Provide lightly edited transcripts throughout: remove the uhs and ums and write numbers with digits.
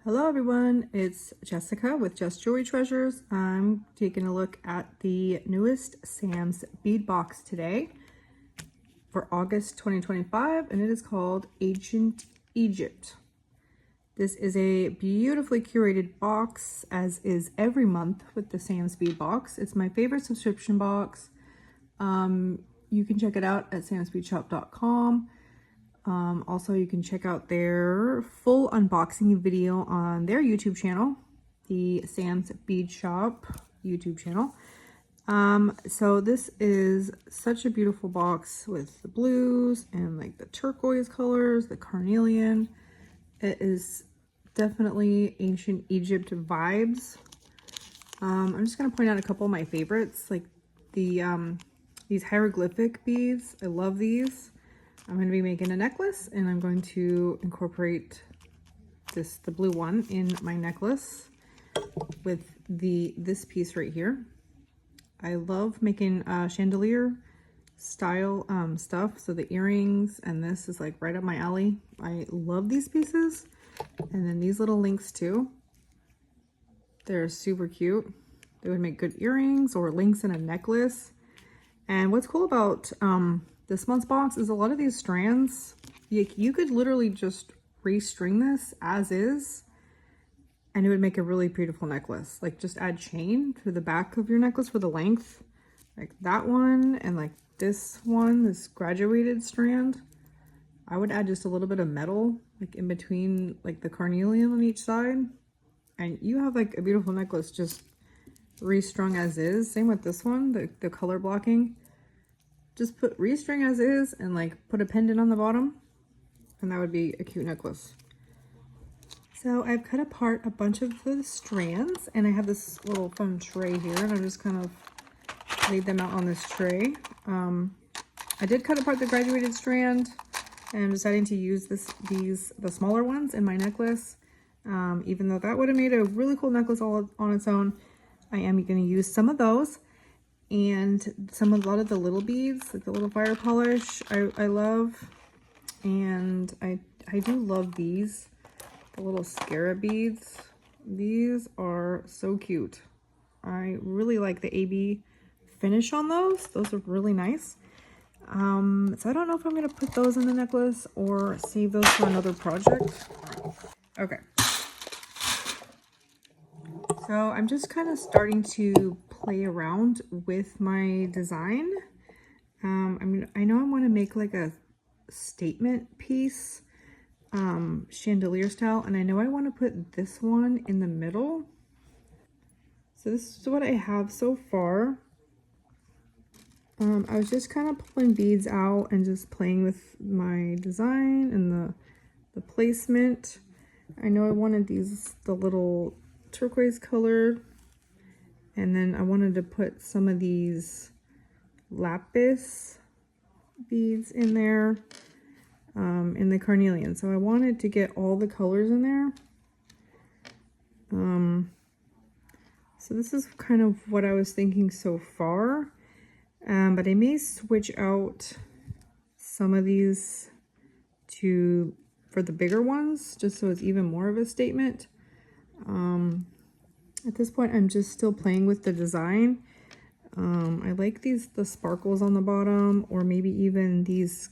Hello everyone, it's Jessica with Just Jewelry Treasures. I'm taking a look at the newest Sam's bead box today for August 2025, and it is called Ancient Egypt. This is a beautifully curated box, as is every month with the Sam's bead box. It's my favorite subscription box. You can check it out at samsbeadshop.com. Also, you can check out their full unboxing video on their YouTube channel, the Sam's Bead Shop YouTube channel. So this is such a beautiful box with the blues and like the turquoise colors, the carnelian. It is definitely ancient Egypt vibes. I'm just going to point out a couple of my favorites, like the these hieroglyphic beads. I love these. I'm going to be making a necklace, and I'm going to incorporate the blue one in my necklace with this piece right here. I love making chandelier style stuff, so the earrings and this is like right up my alley. I love these pieces, and then these little links too. They're super cute. They would make good earrings or links in a necklace. And what's cool about this month's box is a lot of these strands, you could literally just restring this as is, and it would make a really beautiful necklace. Like, just add chain to the back of your necklace for the length, like that one, and like this one, this graduated strand. I would add just a little bit of metal, like in between, like the carnelian on each side, and you have like a beautiful necklace just restrung as is. Same with this one, the color blocking. Just put restring as is and like put a pendant on the bottom, and that would be a cute necklace. So I've cut apart a bunch of the strands, and I have this little fun tray here, and I just kind of laid them out on this tray. I did cut apart the graduated strand, and I'm deciding to use the smaller ones in my necklace. Even though that would have made a really cool necklace all on its own, I am going to use some of those. And a lot of the little beads, like the little fire polish, I love. And I do love these, the little scarab beads. These are so cute. I really like the AB finish on those. Those are really nice. So I don't know if I'm going to put those in the necklace or save those for another project. Okay. So I'm just kind of starting to play around with my design. I know I want to make like a statement piece, chandelier style, and I know I want to put this one in the middle. So this is what I have so far. I was just kind of pulling beads out and just playing with my design and the placement. I know I wanted the little turquoise color, and then I wanted to put some of these lapis beads in there, in the carnelian. So I wanted to get all the colors in there. So this is kind of what I was thinking so far, but I may switch out some of these for the bigger ones, just so it's even more of a statement. At this point, I'm just still playing with the design. I like the sparkles on the bottom, or maybe even these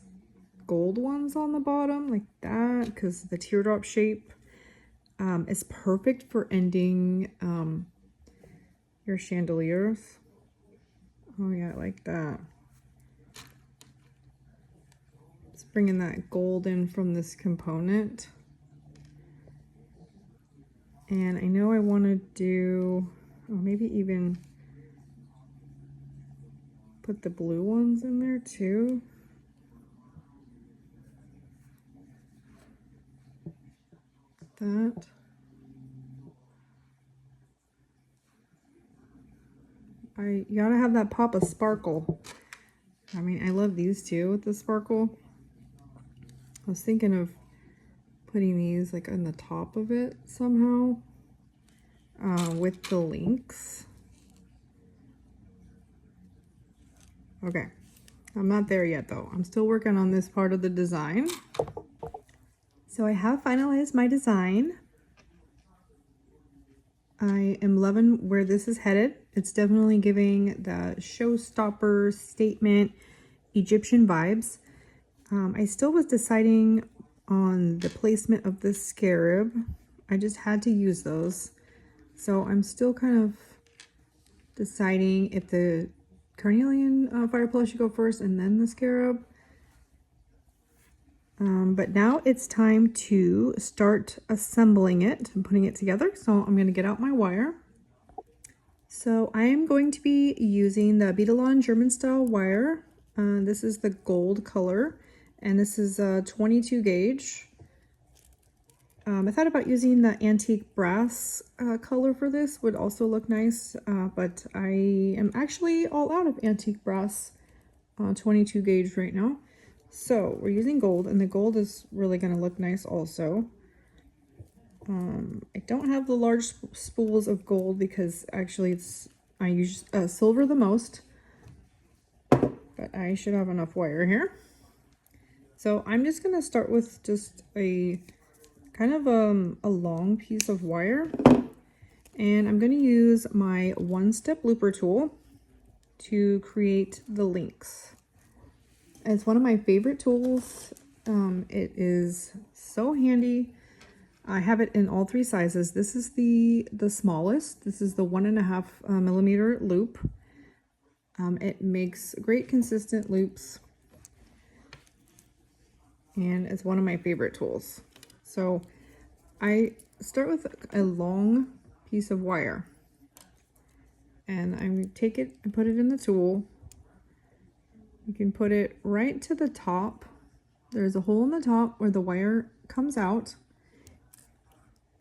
gold ones on the bottom, like that, because the teardrop shape is perfect for ending your chandeliers. Oh yeah, I like that. Just bringing that gold in from this component. And I know I want to do, or maybe even put the blue ones in there too. That. You gotta have that pop of sparkle. I mean, I love these too with the sparkle. I was thinking of putting these like on the top of it somehow, with the links. Okay, I'm not there yet though. I'm still working on this part of the design. So I have finalized my design. I am loving where this is headed. It's definitely giving the showstopper statement Egyptian vibes. I still was deciding on the placement of the scarab. I just had to use those. So I'm still kind of deciding if the carnelian firefly should go first and then the scarab. But now it's time to start assembling it and putting it together. So I'm going to get out my wire. So I am going to be using the Beaded German style wire. This is the gold color, and this is a 22 gauge. I thought about using the antique brass color for this, would also look nice, but I am actually all out of antique brass 22 gauge right now. So we're using gold, and the gold is really going to look nice also. I don't have the large spools of gold because actually I use silver the most, but I should have enough wire here. So I'm just going to start with just a kind of a long piece of wire, and I'm going to use my one-step looper tool to create the links. It's one of my favorite tools. It is so handy. I have it in all three sizes. This is the smallest. This is the 1.5 millimeter loop. It makes great consistent loops, and it's one of my favorite tools. So I start with a long piece of wire, and I take it and put it in the tool. You can put it right to the top. There's a hole in the top where the wire comes out.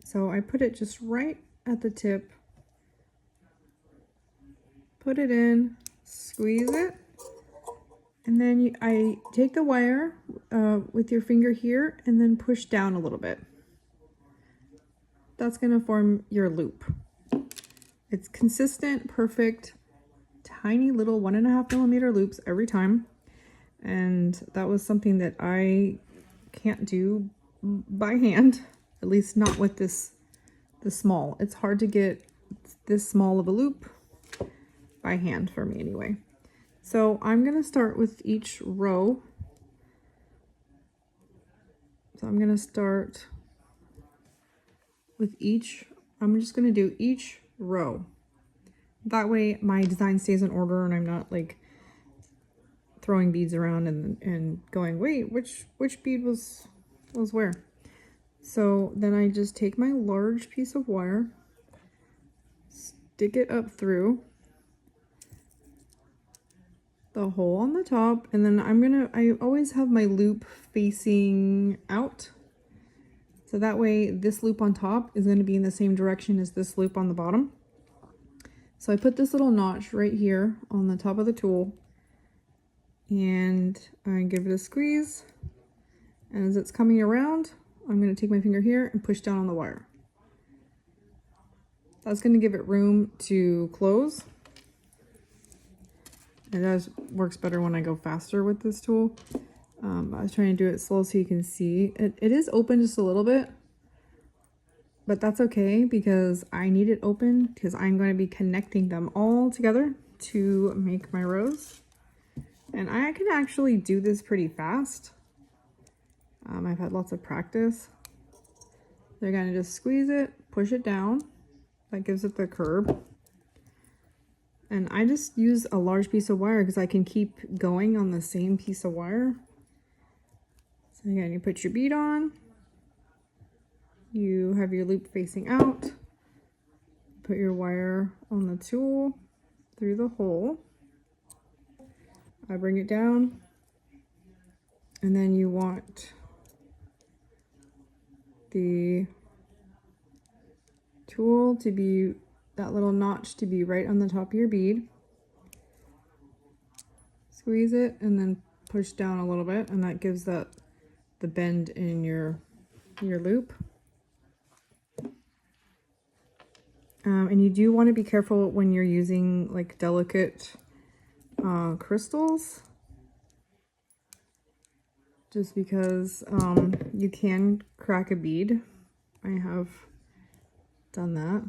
So I put it just right at the tip, put it in, squeeze it, and then I take the wire with your finger here and then push down a little bit. That's going to form your loop. It's consistent, perfect, tiny little 1.5 millimeter loops every time. And that was something that I can't do by hand, at least not with this small. It's hard to get this small of a loop by hand for me anyway. So I'm going to start with each row. So I'm going to start with I'm just going to do each row. That way my design stays in order and I'm not like throwing beads around and going, wait, which bead was where? So then I just take my large piece of wire, stick it up through the hole on the top, and then I always have my loop facing out. So that way this loop on top is going to be in the same direction as this loop on the bottom. So I put this little notch right here on the top of the tool, and I give it a squeeze. And as it's coming around, I'm going to take my finger here and push down on the wire. That's going to give it room to close. It works better when I go faster with this tool. I was trying to do it slow so you can see. It is open just a little bit, but that's okay because I need it open because I'm going to be connecting them all together to make my rows. And I can actually do this pretty fast. I've had lots of practice. They're going to just squeeze it, push it down. That gives it the curve. And I just use a large piece of wire because I can keep going on the same piece of wire. So again, you put your bead on. You have your loop facing out. Put your wire on the tool through the hole. I bring it down. And then you want the tool to be, that little notch to be right on the top of your bead. Squeeze it and then push down a little bit, and that gives the bend in your loop. And you do want to be careful when you're using like delicate crystals, just because you can crack a bead. I have done that.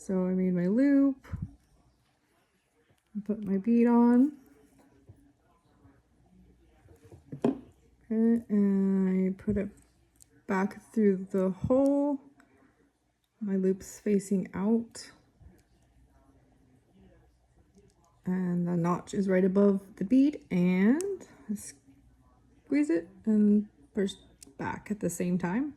So I made my loop, put my bead on, okay, and I put it back through the hole. My loop's facing out, and the notch is right above the bead, and I squeeze it and push back at the same time.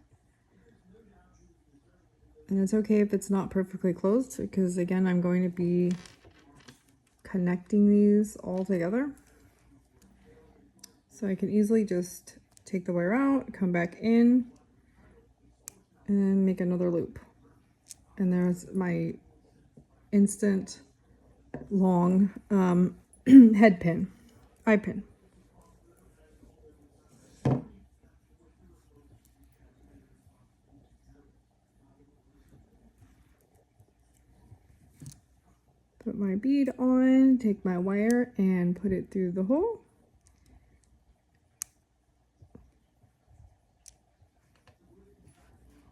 And it's okay if it's not perfectly closed, because again, I'm going to be connecting these all together. So I can easily just take the wire out, come back in, and make another loop. And there's my instant long head pin, eye pin. Put my bead on, take my wire and put it through the hole.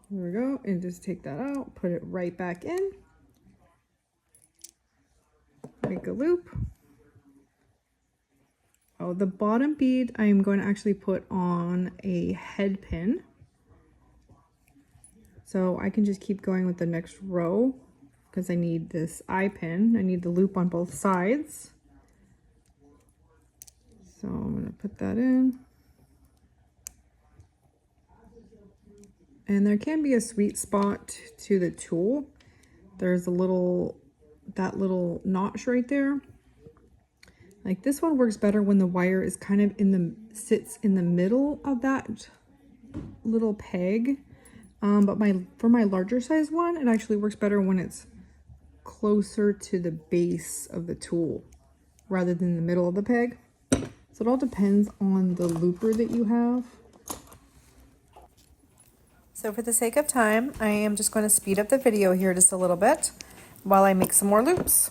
There we go, and just take that out, put it right back in, make a loop. Oh, the bottom bead I'm going to actually put on a head pin. So I can just keep going with the next row because I need this eye pin. I need the loop on both sides. So I'm going to put that in. And there can be a sweet spot to the tool. There's a little, that little notch right there. Like this one works better when the wire is kind of sits in the middle of that little peg. But for my larger size one, it actually works better when it's closer to the base of the tool rather than the middle of the peg. So it all depends on the looper that you have. So for the sake of time, I am just going to speed up the video here just a little bit while I make some more loops.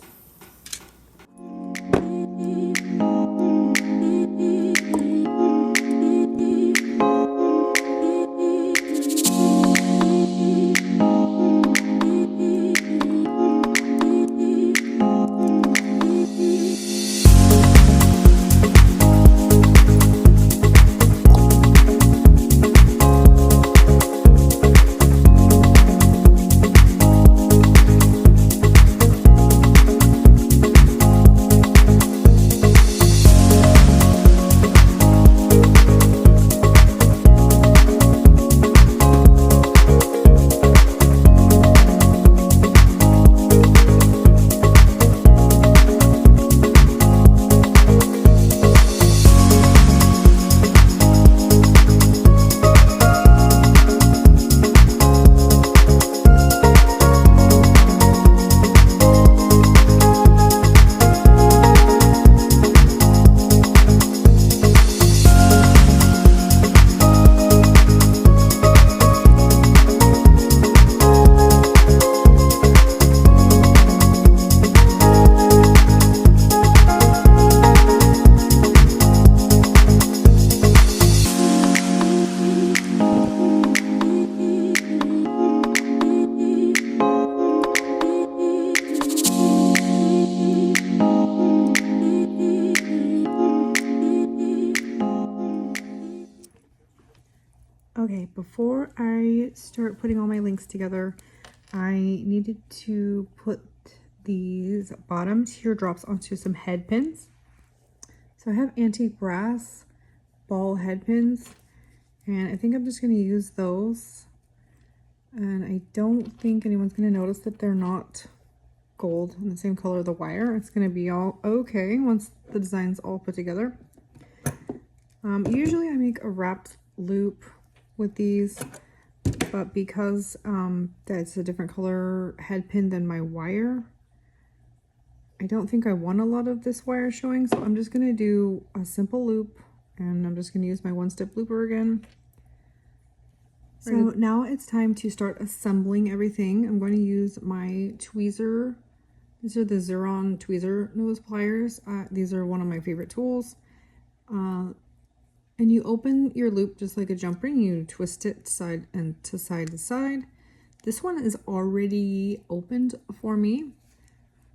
Okay, before I start putting all my links together, I needed to put these bottom teardrops onto some head pins. So I have antique brass ball head pins, and I think I'm just going to use those. And I don't think anyone's going to notice that they're not gold in the same color of the wire. It's going to be all okay once the design's all put together. Usually I make a wrapped loop with these, but because that's a different color head pin than my wire, I don't think I want a lot of this wire showing, so I'm just going to do a simple loop, and I'm just going to use my one-step looper again. So now it's time to start assembling everything. I'm going to use my tweezer. These are the Xeron tweezer nose pliers. These are one of my favorite tools. And you open your loop just like a jumper, and you twist it side to side. This one is already opened for me,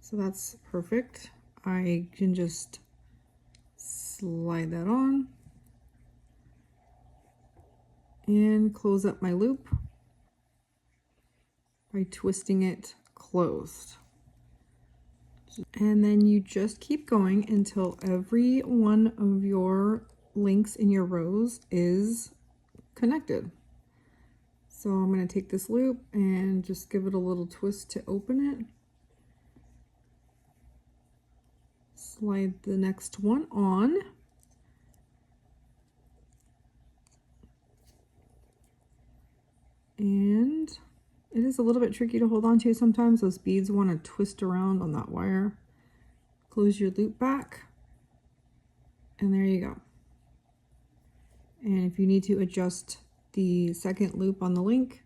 so that's perfect. I can just slide that on and close up my loop by twisting it closed. And then you just keep going until every one of your links in your rows is connected. So I'm going to take this loop and just give it a little twist to open it. Slide the next one on. And it is a little bit tricky to hold on to sometimes. Those beads want to twist around on that wire. Close your loop back. And there you go. And if you need to adjust the second loop on the link,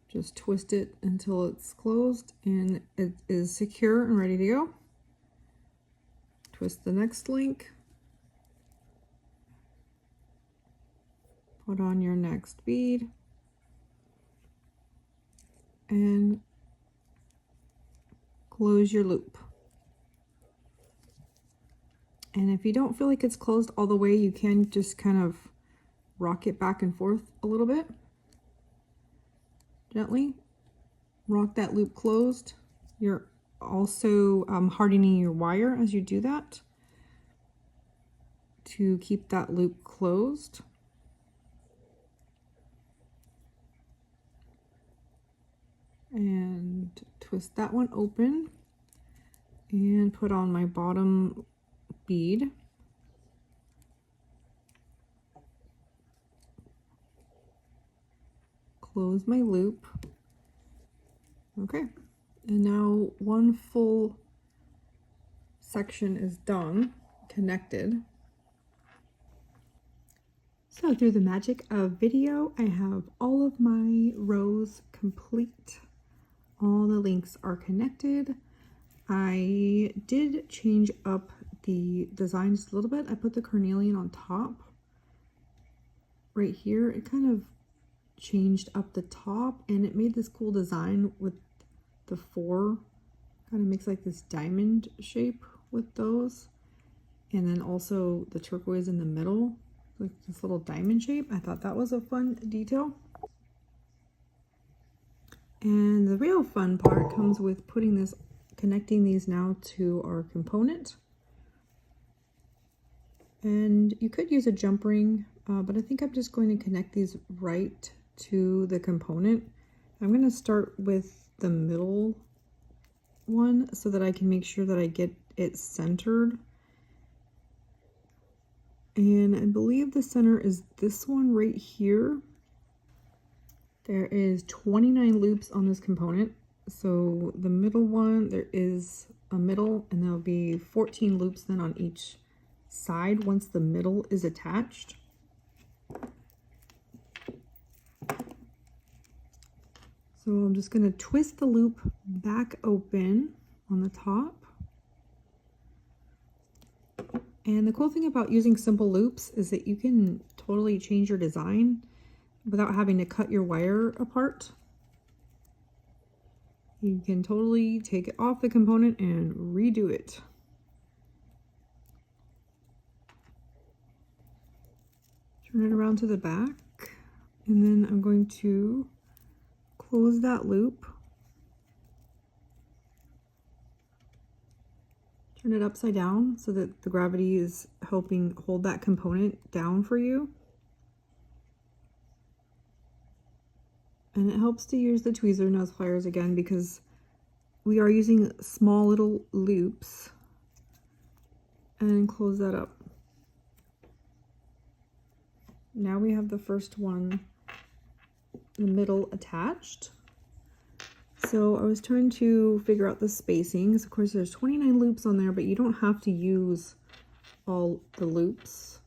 just twist it until it's closed and it is secure and ready to go. Twist the next link. Put on your next bead. And close your loop. And if you don't feel like it's closed all the way, you can just kind of rock it back and forth a little bit. Gently rock that loop closed. You're also hardening your wire as you do that to keep that loop closed. And twist that one open and put on my bottom bead. Close my loop. Okay, and now one full section is done, connected. So through the magic of video, I have all of my rows complete. All the links are connected. I did change up the design just a little bit. I put the carnelian on top. Right here, it kind of changed up the top and it made this cool design with the four. Kind of makes like this diamond shape with those. And then also the turquoise in the middle, like this little diamond shape. I thought that was a fun detail. And the real fun part comes with connecting these now to our component. And you could use a jump ring, but I think I'm just going to connect these right to the component. I'm going to start with the middle one so that I can make sure that I get it centered. And I believe the center is this one right here. There is 29 loops on this component. So the middle one, there is a middle, and there'll be 14 loops then on each side once the middle is attached. So I'm just going to twist the loop back open on the top. And the cool thing about using simple loops is that you can totally change your design without having to cut your wire apart. You can totally take it off the component and redo it. Turn it around to the back, and then I'm going to close that loop. Turn it upside down so that the gravity is helping hold that component down for you. And it helps to use the tweezer nose pliers again because we are using small little loops. And close that up. Now we have the first one, the middle attached. So I was trying to figure out the spacings. Of course, there's 29 loops on there, but you don't have to use all the loops.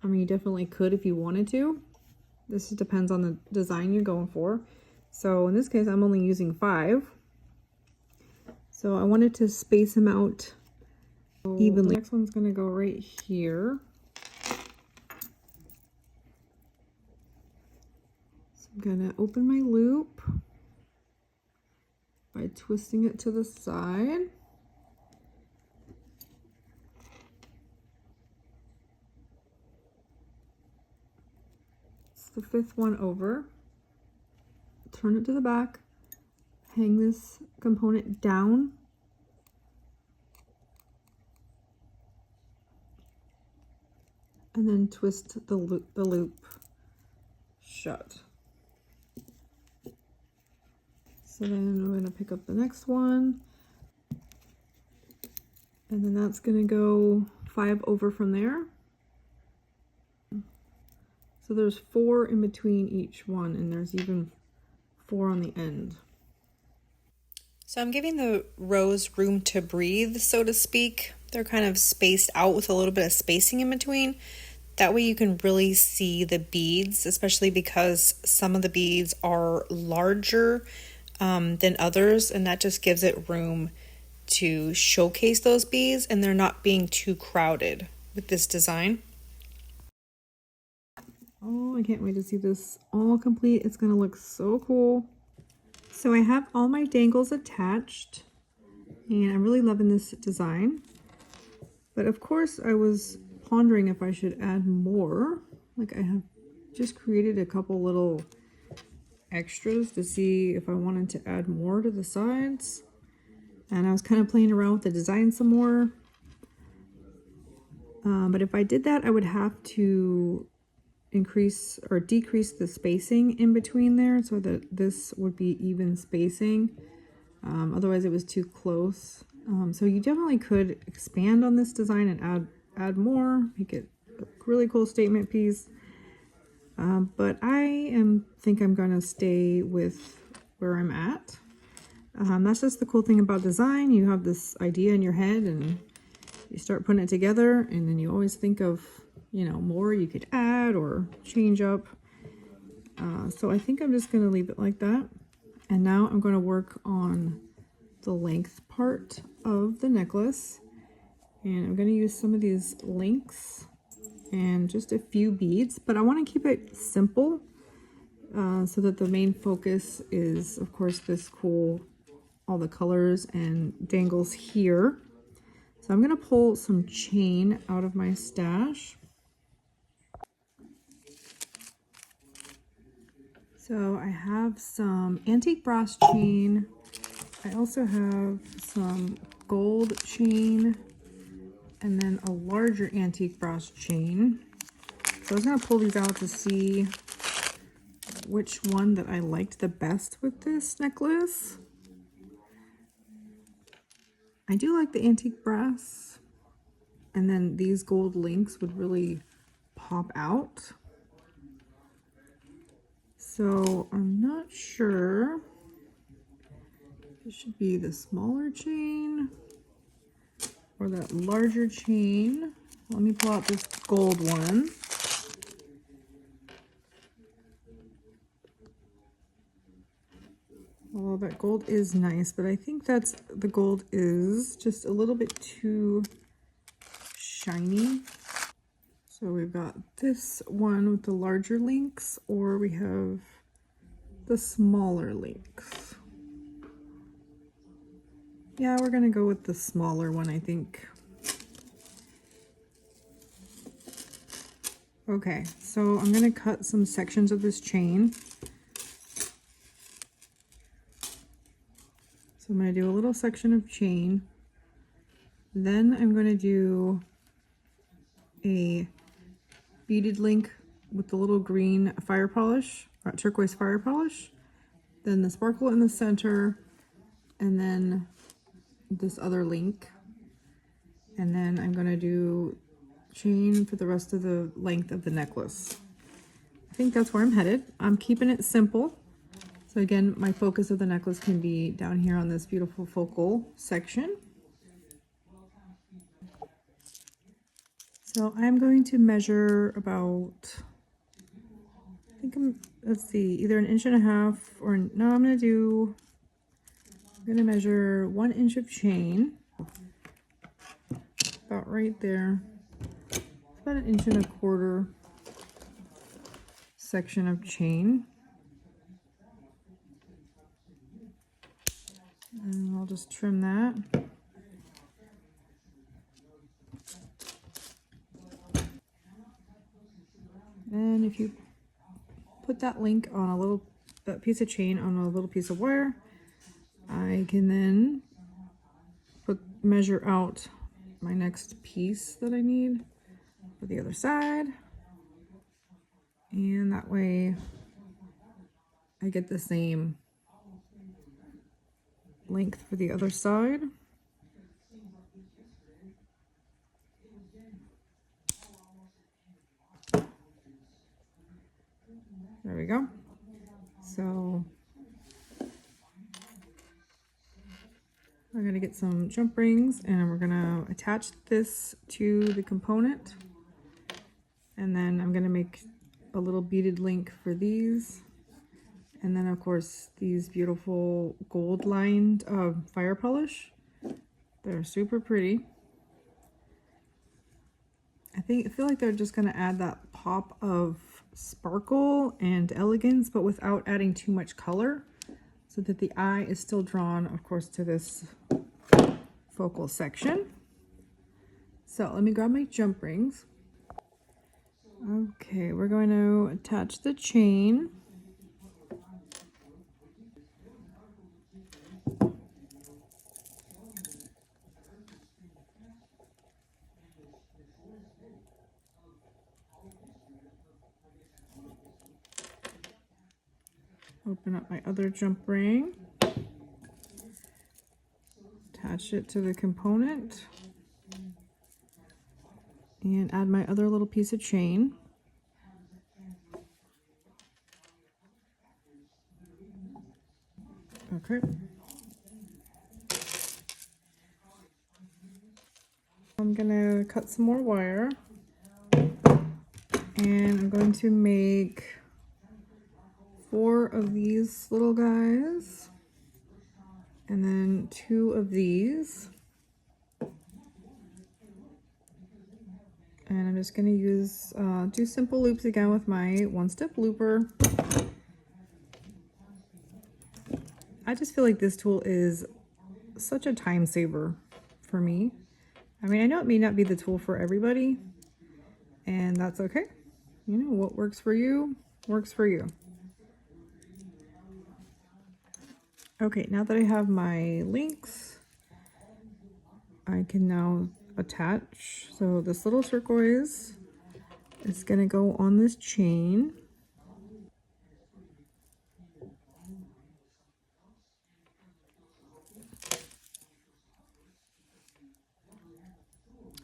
I mean, you definitely could if you wanted to. This just depends on the design you're going for. So in this case, I'm only using 5. So I wanted to space them out evenly. The next one's going to go right here. So I'm going to open my loop. I'm going to by twisting it to the side. It's the 5th one over. Turn it to the back, hang this component down, and then twist the loop shut. So then we're going to pick up the next one, and then that's going to go 5 over from there. So there's 4 in between each one, and there's even 4 on the end. So I'm giving the rows room to breathe, so to speak. They're kind of spaced out with a little bit of spacing in between. That way you can really see the beads, especially because some of the beads are larger than others, and that just gives it room to showcase those beads, and they're not being too crowded with this design. Oh, I can't wait to see this all complete. It's gonna look so cool. So I have all my dangles attached, and I'm really loving this design. But of course I was pondering if I should add more. Like, I have just created a couple little extras to see if I wanted to add more to the sides. And I was kind of playing around with the design some more. But if I did that, I would have to increase or decrease the spacing in between there so that this would be even spacing. Otherwise it was too close. So you definitely could expand on this design and add more, make it a really cool statement piece. But I think I'm gonna stay with where I'm at. That's just the cool thing about design. You have this idea in your head and you start putting it together, and then you always think of, you know, more you could add or change up. So I think I'm just gonna leave it like that. And now I'm gonna work on the length part of the necklace. And I'm gonna use some of these links and just a few beads, but I wanna keep it simple so that the main focus is, of course, this cool, all the colors and dangles here. So I'm gonna pull some chain out of my stash. So I have some antique brass chain. I also have some gold chain and then a larger antique brass chain. So I was gonna pull these out to see which one that I liked the best with this necklace. I do like the antique brass, and then these gold links would really pop out. So I'm not sure. It should be the smaller chain or that larger chain. Let me pull out this gold one. Well, that gold is nice, but I think the gold is just a little bit too shiny. So we've got this one with the larger links, or we have the smaller links. Yeah, we're gonna go with the smaller one, I think. Okay, so I'm gonna cut some sections of this chain. So I'm going to do a little section of chain. Then I'm going to do a beaded link with the little green fire polish, or turquoise fire polish. Then the sparkle in the center, and then this other link. And then I'm going to do chain for the rest of the length of the necklace. I think that's where I'm headed. I'm keeping it simple. So again, my focus of the necklace can be down here on this beautiful focal section. So I'm going to measure about, I think let's see, either 1.5 inches or no, I'm gonna measure 1 inch of chain, about right there. It's about 1.25 inches section of chain. And I'll just trim that. And if you put that link on that piece of chain on a little piece of wire, I can then measure out my next piece that I need for the other side. And that way I get the same length for the other side. There we go. So we're going to get some jump rings and we're going to attach this to the component. And then I'm going to make a little beaded link for these. And then of course these beautiful gold lined fire polish. They're super pretty. I feel like they're just going to add that pop of sparkle and elegance, but without adding too much color, so that the eye is still drawn, of course, to this focal section. So let me grab my jump rings. Okay, we're going to attach the chain. Open up my other jump ring. Attach it to the component. And add my other little piece of chain. Okay. I'm gonna cut some more wire. And I'm going to make 4 of these little guys. And then 2 of these. And I'm just going to use, do simple loops again with my 1-step looper. I just feel like this tool is such a time saver for me. I mean, I know it may not be the tool for everybody, and that's okay. You know, what works for you, works for you. Okay, now that I have my links, I can now attach. So this little turquoise is going to go on this chain.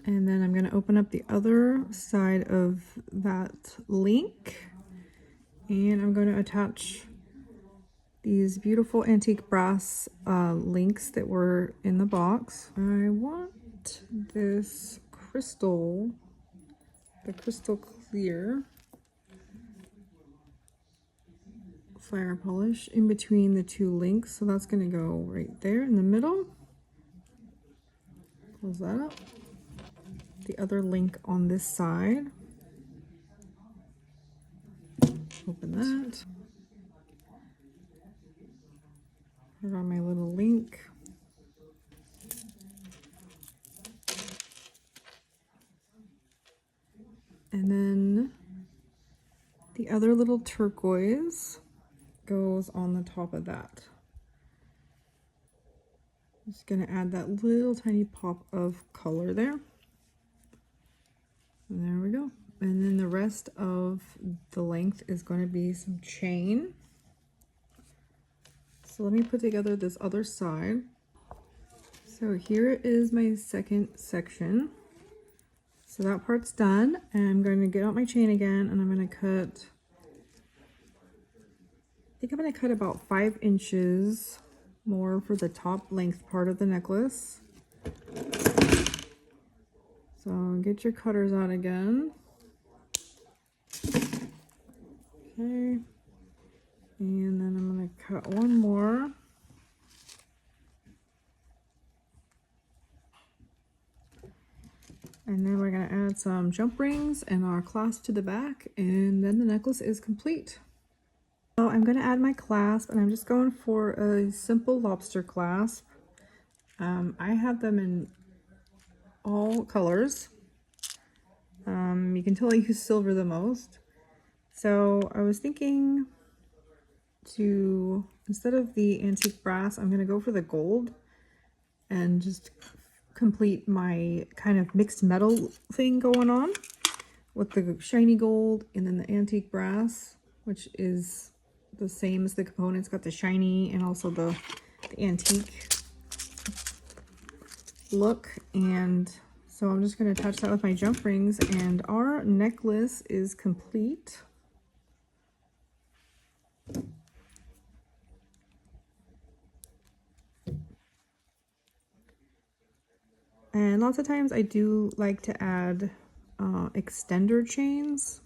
And then I'm going to open up the other side of that link. And I'm going to attach these beautiful antique brass links that were in the box. I want this crystal, the crystal clear fire polish in between the 2 links. So that's going to go right there in the middle. Close that up. The other link on this side. Open that. Put on my little link. And then the other little turquoise goes on the top of that. I'm just going to add that little tiny pop of color there. And there we go. And then the rest of the length is going to be some chain. So let me put together this other side. So here is my second section. So that part's done. And I'm going to get out my chain again and I'm going to cut, I think I'm going to cut about 5 inches more for the top length part of the necklace. So get your cutters out again. Okay. And then I'm going to cut one more. And then we're going to add some jump rings and our clasp to the back, and then the necklace is complete. Now I'm going to add my clasp, and I'm just going for a simple lobster clasp. I have them in all colors. You can tell I use silver the most. So I was thinking to, instead of the antique brass, I'm going to go for the gold and just complete my kind of mixed metal thing going on with the shiny gold and then the antique brass, which is the same as the components. Got the shiny and also the antique look. And so I'm just going to attach that with my jump rings, and our necklace is complete. And lots of times I do like to add extender chains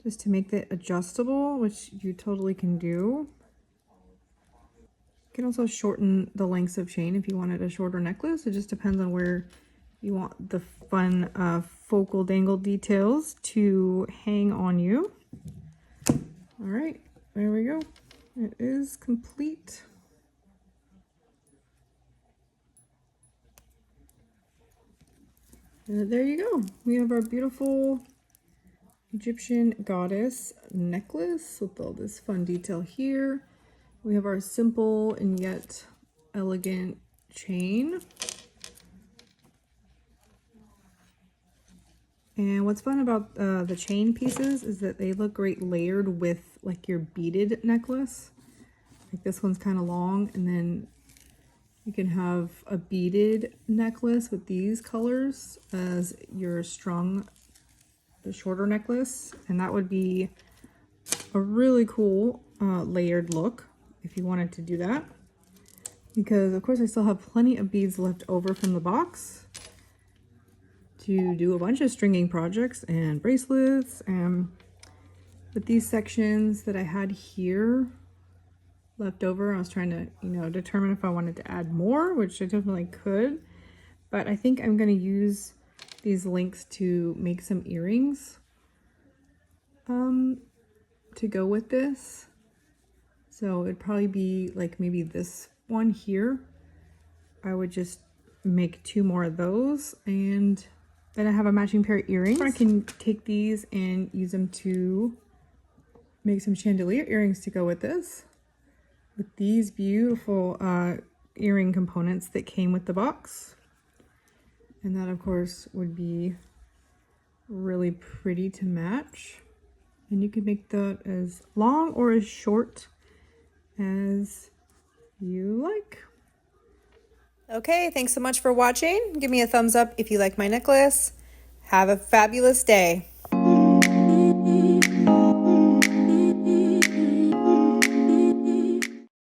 just to make it adjustable, which you totally can do. You can also shorten the lengths of chain if you wanted a shorter necklace. It just depends on where you want the fun focal dangle details to hang on you. All right, there we go. It is complete. There you go. We have our beautiful Egyptian goddess necklace with all this fun detail here. We have our simple and yet elegant chain. And what's fun about the chain pieces is that they look great layered with like your beaded necklace. Like this one's kind of long, and then you can have a beaded necklace with these colors as your strung, the shorter necklace, and that would be a really cool layered look if you wanted to do that. Because of course I still have plenty of beads left over from the box to do a bunch of stringing projects and bracelets, and with these sections that I had here left over, I was trying to, you know, determine if I wanted to add more, which I definitely could, but I think I'm going to use these links to make some earrings to go with this. So it'd probably be like maybe this one here. I would just make 2 more of those, and then I have a matching pair of earrings. I can take these and use them to make some chandelier earrings to go with this, with these beautiful earring components that came with the box. And that of course would be really pretty to match. And you can make that as long or as short as you like. Okay, thanks so much for watching. Give me a thumbs up if you like my necklace. Have a fabulous day.